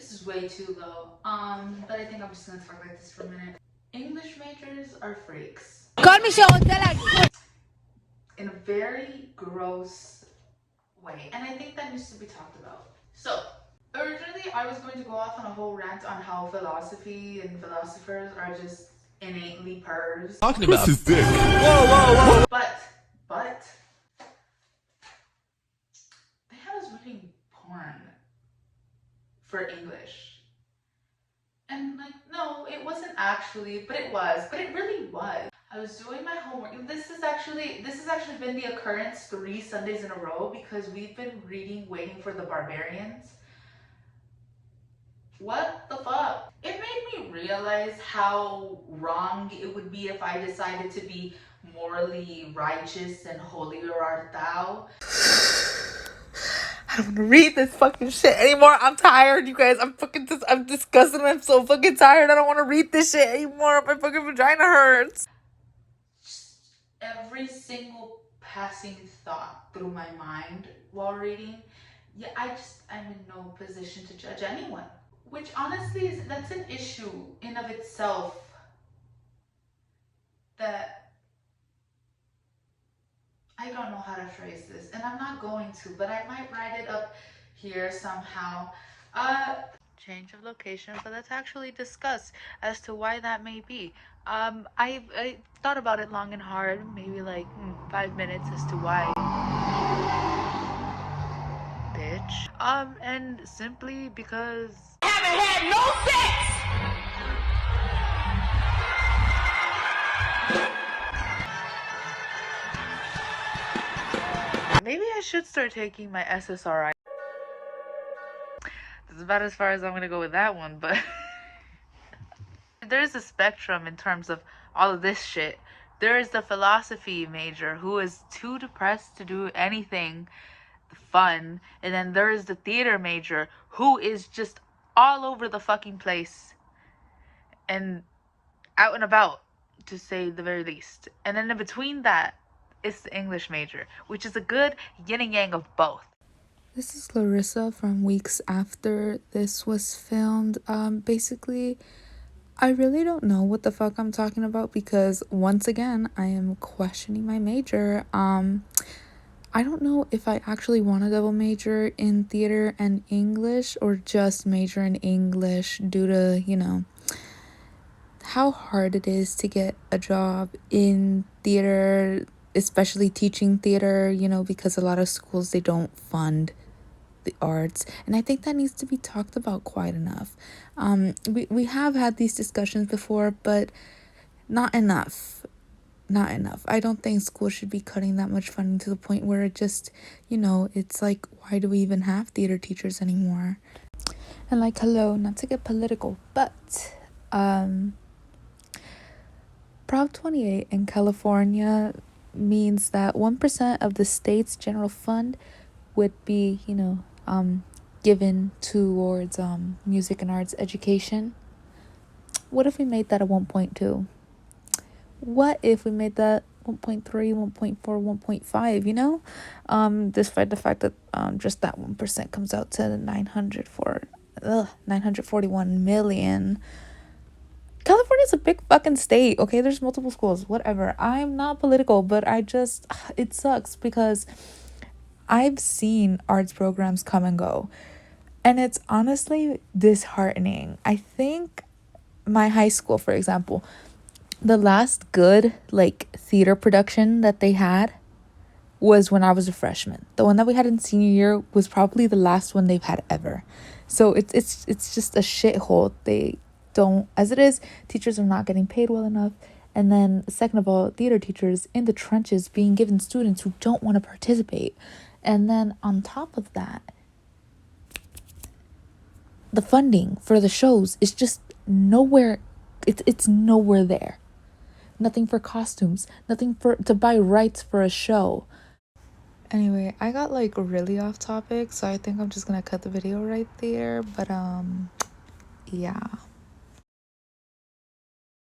This is way too low. But I think I'm just gonna talk like this for a minute. English majors are freaks. In a very gross way. And I think that needs to be talked about. So, originally I was going to go off on a whole rant on how philosophy and philosophers are just innately pervs. Talking about his dick. Whoa. But they had us reading porn for English. And like, no, it wasn't actually, but it was. But it really was. I was doing my homework. This has actually been the occurrence 3 Sundays in a row because we've been reading Waiting for the Barbarians. What the fuck? It made me realize how wrong it would be if I decided to be morally righteous and holier art thou. I don't want to read this fucking shit anymore. I'm tired, you guys. I'm disgusted. I'm so fucking tired. I don't want to read this shit anymore. My fucking vagina hurts. Every single passing thought through my mind while reading, yeah, I'm in no position to judge anyone. Which honestly that's an issue in of itself that I don't know how to phrase this, and I'm not going to, but I might write it up here somehow. Change of location, but let's actually discuss as to why that may be. I thought about it long and hard, maybe like 5 minutes as to why. Bitch. And simply because I haven't had no sex! Maybe I should start taking my SSRI. This is about as far as I'm gonna go with that one, but there's a spectrum in terms of all of this shit. There is the philosophy major who is too depressed to do anything fun, and then there is the theater major who is just all over the fucking place and out and about, to say the very least. And then in between that is the English major, which is a good yin and yang of both. This is Larissa from weeks after this was filmed. Basically, I really don't know what the fuck I'm talking about because once again, I am questioning my major. I don't know if I actually want to double major in theater and English or just major in English due to, how hard it is to get a job in theater, especially teaching theater, because a lot of schools, they don't fund the arts, and I think that needs to be talked about quite enough. We have had these discussions before, but not enough. I don't think schools should be cutting that much funding to the point where it just, it's like, why do we even have theater teachers anymore? And like, hello, not to get political, but Prop 28 in California means that 1% of the state's general fund would be, given towards music and arts education. What if we made that a 1.2? What if we made that 1.3, 1.4, 1.5, despite the fact that just that 1% comes out to 941 million. California's a big fucking state, okay? There's multiple schools, whatever. I'm not political, but it sucks because I've seen arts programs come and go, and it's honestly disheartening. I think my high school, for example, the last good theater production that they had was when I was a freshman. The one that we had in senior year was probably the last one they've had ever. So it's just a shithole. They don't, as it is, teachers are not getting paid well enough. And then second of all, theater teachers in the trenches being given students who don't want to participate. And then on top of that, the funding for the shows is just nowhere. It's nowhere there. Nothing for costumes, nothing to buy rights for a show. Anyway, I got really off topic, so I think I'm just gonna cut the video right there. But yeah.